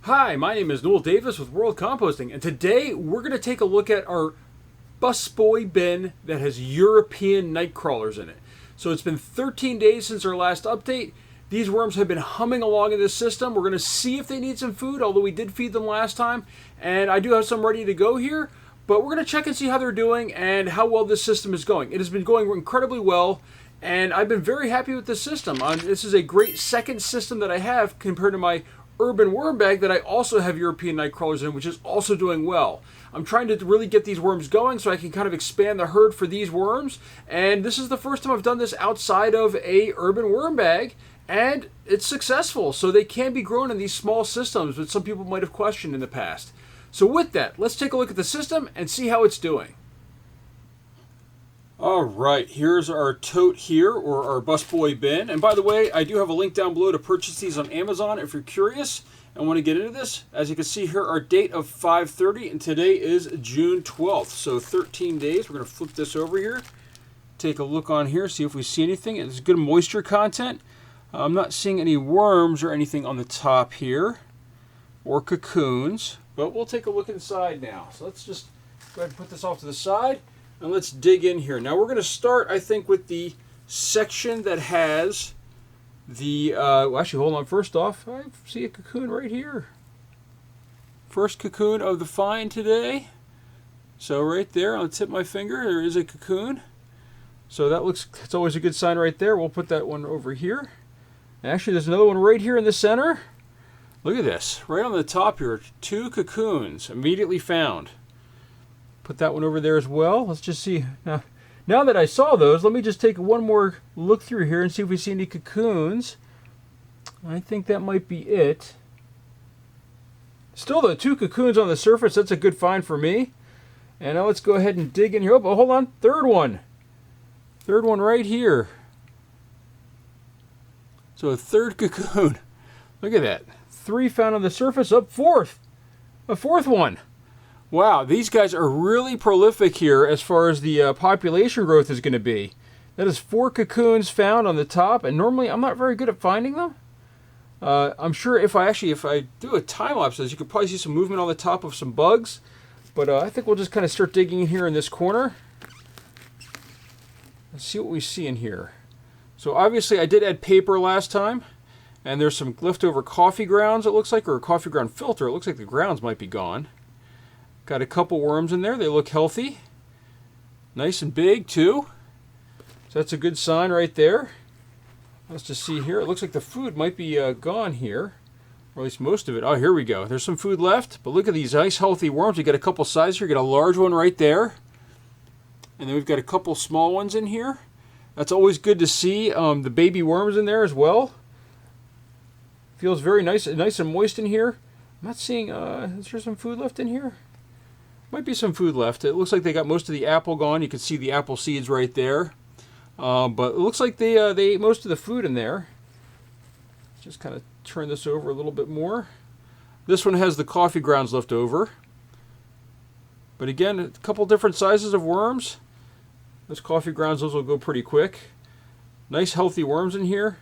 Hi, my name is Noel Davis with World Composting, and today we're going to take a look at our busboy bin that has European Nightcrawlers in it. So it's been 13 days since our last update. These worms have been humming along in this system. We're going to see if they need some food, although we did feed them last time, and I do have some ready to go here. But we're going to check and see how they're doing and how well this system is going. It has been going incredibly well, and I've been very happy with this system. This is a great second system that I have compared to my urban worm bag that I also have European Nightcrawlers in, which is also doing well. I'm trying to really get these worms going so I can kind of expand the herd for these worms, and this is the first time I've done this outside of a urban worm bag, and it's successful. So they can be grown in these small systems, which some people might have questioned in the past. So with that, let's take a look at the system and see how it's doing. Alright, here's our tote here, or our busboy bin. And by the way, I do have a link down below to purchase these on Amazon if you're curious and want to get into this. As you can see here, our date of 5/30, and today is June 12th. So 13 days. We're going to flip this over here, take a look on here, see if we see anything. It's good moisture content. I'm not seeing any worms or anything on the top here, or cocoons, but we'll take a look inside now. So let's just go ahead and put this off to the side. And let's dig in here. Now we're going to start, I think, with the section that has the, well, actually, hold on. First off, I see a cocoon right here. First cocoon of the find today. So right there on the tip of my finger, there is a cocoon. So that looks, it's always a good sign right there. We'll put that one over here. Actually, there's another one right here in the center. Look at this. Right on the top here, 2 cocoons immediately found. Put that one over there as well. Let's just see. Now that I saw those, let me just take one more look through here and see if we see any cocoons. I think that might be it. Still the 2 cocoons on the surface. That's a good find for me. And now let's go ahead and dig in here. Oh, hold on. Third one. Third one right here. So a third cocoon. Look at that. 3 found on the surface. Up fourth. A fourth one. Wow, these guys are really prolific here as far as the population growth is going to be. That is 4 cocoons found on the top, and normally I'm not very good at finding them. I'm sure if I do a time lapse, you could probably see some movement on the top of some bugs. But I think we'll just kind of start digging in here in this corner. Let's see what we see in here. So obviously I did add paper last time, and there's some leftover coffee grounds, it looks like, or a coffee ground filter. It looks like the grounds might be gone. Got a couple worms in there. They look healthy. Nice and big, too. So that's a good sign right there. Let's just see here. It looks like the food might be gone here. Or at least most of it. Oh, here we go. There's some food left. But look at these nice, healthy worms. We got a couple sizes here. We got a large one right there. And then we've got a couple small ones in here. That's always good to see. The baby worms in there as well. Feels very nice and moist in here. I'm not seeing, is there some food left in here? Might be some food left. It looks like they got most of the apple gone. You can see the apple seeds right there. But it looks like they ate most of the food in there. Just kind of turn this over a little bit more. This one has the coffee grounds left over. But again, a couple different sizes of worms. Those coffee grounds, those will go pretty quick. Nice healthy worms in here.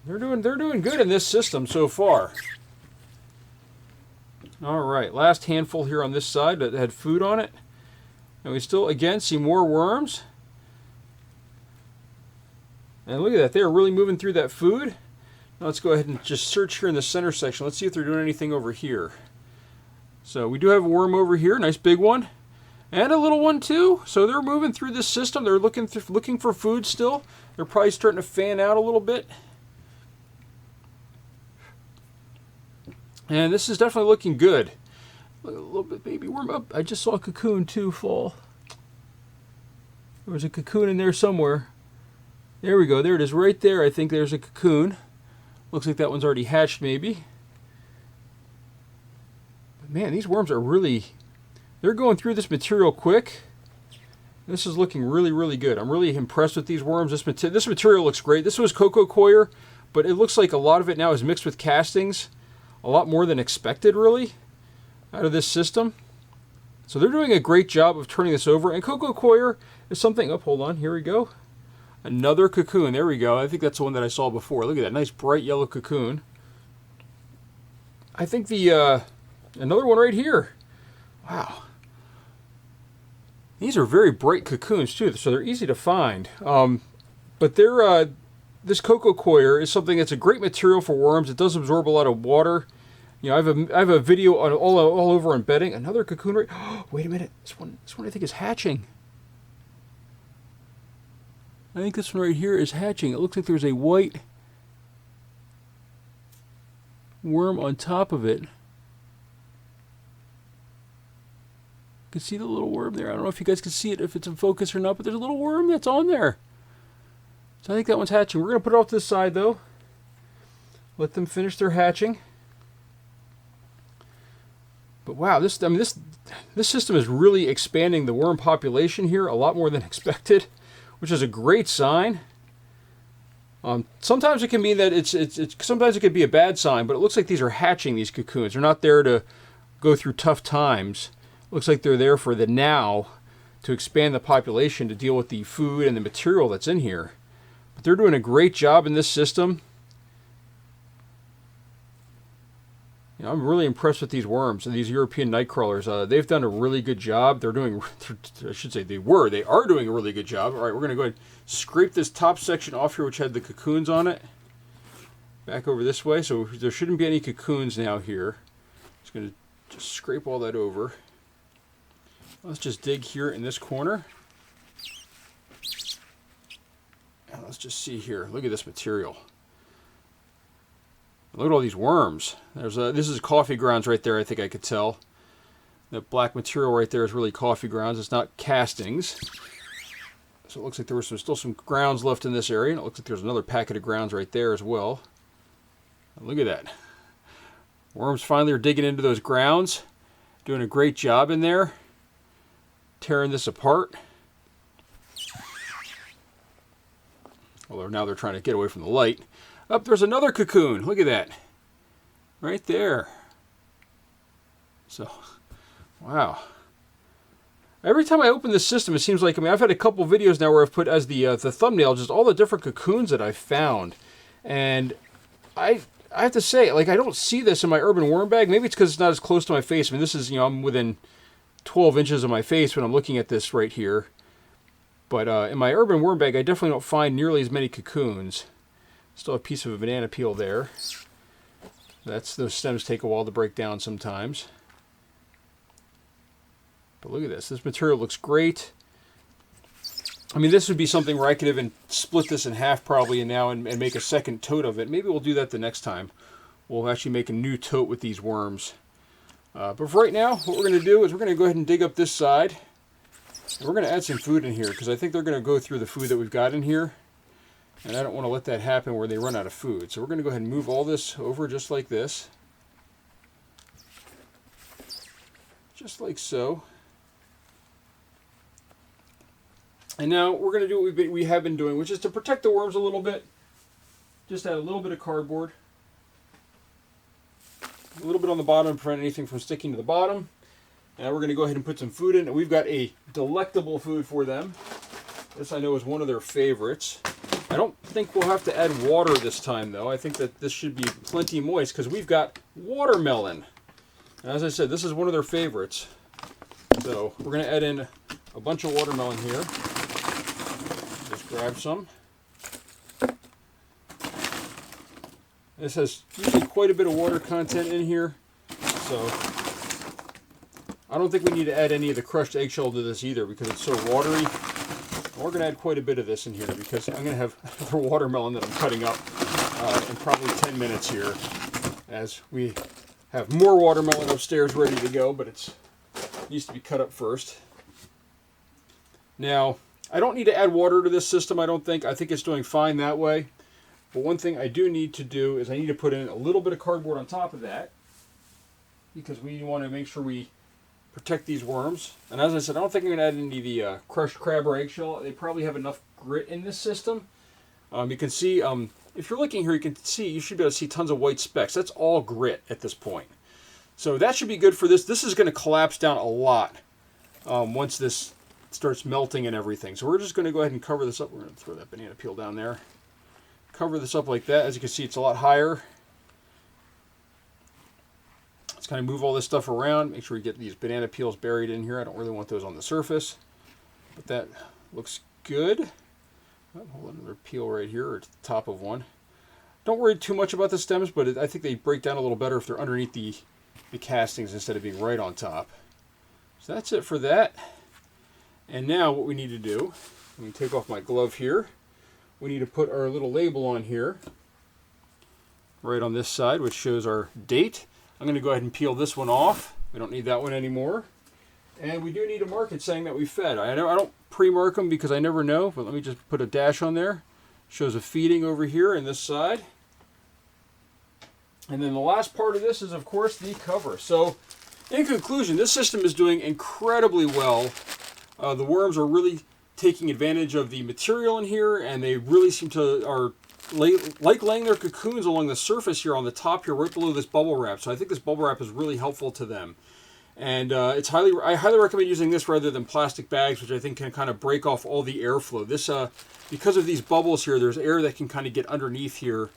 They're doing good in this system so far. Alright, last handful here on this side that had food on it. And we still, again, see more worms. And look at that, they're really moving through that food. Now let's go ahead and just search here in the center section. Let's see if they're doing anything over here. So we do have a worm over here, nice big one. And a little one too. So they're moving through this system. They're looking for food still. They're probably starting to fan out a little bit. And this is definitely looking good. Look, a little bit baby worm up. I just saw a cocoon too fall. There was a cocoon in there somewhere. There we go. There it is right there. I think there's a cocoon. Looks like that one's already hatched maybe. But man, these worms are really, they're going through this material quick. This is looking really, really good. I'm really impressed with these worms. This material looks great. This was cocoa coir, but it looks like a lot of it now is mixed with castings. A lot more than expected, really, out of this system. So they're doing a great job of turning this over. And cocoa coir is something, oh, hold on, here we go. Another cocoon, there we go. I think that's the one that I saw before. Look at that, nice bright yellow cocoon. I think the another one right here. Wow. These are very bright cocoons too, so they're easy to find. But they're this cocoa coir is something that's a great material for worms. It does absorb a lot of water. You know, I have a video on all over on bedding. Another cocoon right. Oh, wait a minute. This one I think is hatching. I think this one right here is hatching. It looks like there's a white worm on top of it. You can see the little worm there. I don't know if you guys can see it, if it's in focus or not, but there's a little worm that's on there. So I think that one's hatching. We're going to put it off to the side, though. Let them finish their hatching. But wow, this system is really expanding the worm population here a lot more than expected, which is a great sign. Sometimes it can mean that sometimes it could be a bad sign, but it looks like these are hatching, these cocoons. They're not there to go through tough times. It looks like they're there for the now, to expand the population, to deal with the food and the material that's in here. But they're doing a great job in this system. You know, I'm really impressed with these worms and these European Nightcrawlers. They've done a really good job. They are doing a really good job. All right, we're going to go ahead and scrape this top section off here, which had the cocoons on it. Back over this way, so there shouldn't be any cocoons now here. Just going to just scrape all that over. Let's just dig here in this corner. And let's just see here. Look at this material. Look at all these worms. This is coffee grounds right there, I think I could tell. That black material right there is really coffee grounds. It's not castings. So it looks like there was still some grounds left in this area. And it looks like there's another packet of grounds right there as well. And look at that. Worms finally are digging into those grounds. Doing a great job in there. Tearing this apart. Although now they're trying to get away from the light. Up, there's another cocoon. Look at that. Right there. So, wow. Every time I open this system, it seems like, I've had a couple videos now where I've put as the thumbnail just all the different cocoons that I've found. And I have to say, like, I don't see this in my urban worm bag. Maybe it's because it's not as close to my face. This is, I'm within 12 inches of my face when I'm looking at this right here. But in my urban worm bag, I definitely don't find nearly as many cocoons. Still a piece of a banana peel there. Those stems take a while to break down sometimes. But look at this. This material looks great. This would be something where I could even split this in half probably and make a second tote of it. Maybe we'll do that the next time. We'll actually make a new tote with these worms. But for right now, what we're going to do is we're going to go ahead and dig up this side. And we're going to add some food in here because I think they're going to go through the food that we've got in here. And I don't want to let that happen where they run out of food. So we're going to go ahead and move all this over just like this. Just like so. And now we're going to do what we have been doing, which is to protect the worms a little bit. Just add a little bit of cardboard. A little bit on the bottom to prevent anything from sticking to the bottom. And we're going to go ahead and put some food in. And we've got a delectable food for them. This I know is one of their favorites. I don't think we'll have to add water this time, though. I think that this should be plenty moist because we've got watermelon. And as I said, this is one of their favorites. So we're going to add in a bunch of watermelon here. Just grab some. This has usually quite a bit of water content in here. So I don't think we need to add any of the crushed eggshell to this either because it's so watery. We're going to add quite a bit of this in here because I'm going to have the watermelon that I'm cutting up in probably 10 minutes here as we have more watermelon upstairs ready to go, but it needs to be cut up first. Now, I don't need to add water to this system, I don't think. I think it's doing fine that way. But one thing I do need to do is I need to put in a little bit of cardboard on top of that because we want to make sure we protect these worms. And as I said, I don't think I'm going to add any of the crushed crab or eggshell. They probably have enough grit in this system. You can see, if you're looking here, you should be able to see tons of white specks. That's all grit at this point. So that should be good for this. This is going to collapse down a lot once this starts melting and everything. So we're just going to go ahead and cover this up. We're going to throw that banana peel down there. Cover this up like that. As you can see, it's a lot higher. Let's kind of move all this stuff around. Make sure we get these banana peels buried in here. I don't really want those on the surface. But that looks good. Hold another peel right here, or to the top of one. Don't worry too much about the stems, but I think they break down a little better if they're underneath the castings instead of being right on top. So that's it for that. And now what we need to do, let me take off my glove here. We need to put our little label on here, right on this side, which shows our date. I'm going to go ahead and peel this one off. We don't need that one anymore. And we do need a mark it saying that we fed. I don't pre-mark them because I never know, but let me just put a dash on there. Shows a feeding over here in this side. And then the last part of this is, of course, the cover. So, in conclusion, this system is doing incredibly well. The worms are really taking advantage of the material in here, and they really seem to like laying their cocoons along the surface here on the top here, right below this bubble wrap. So I think this bubble wrap is really helpful to them. And I highly recommend using this rather than plastic bags, which I think can kind of break off all the airflow. This, because of these bubbles here, there's air that can kind of get underneath here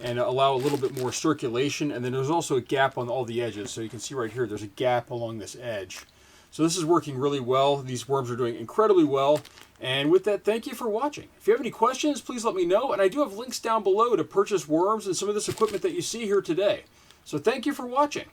and allow a little bit more circulation. And then there's also a gap on all the edges. So you can see right here, there's a gap along this edge. So this is working really well. These worms are doing incredibly well. And with that, thank you for watching. If you have any questions, please let me know. And I do have links down below to purchase worms and some of this equipment that you see here today. So thank you for watching.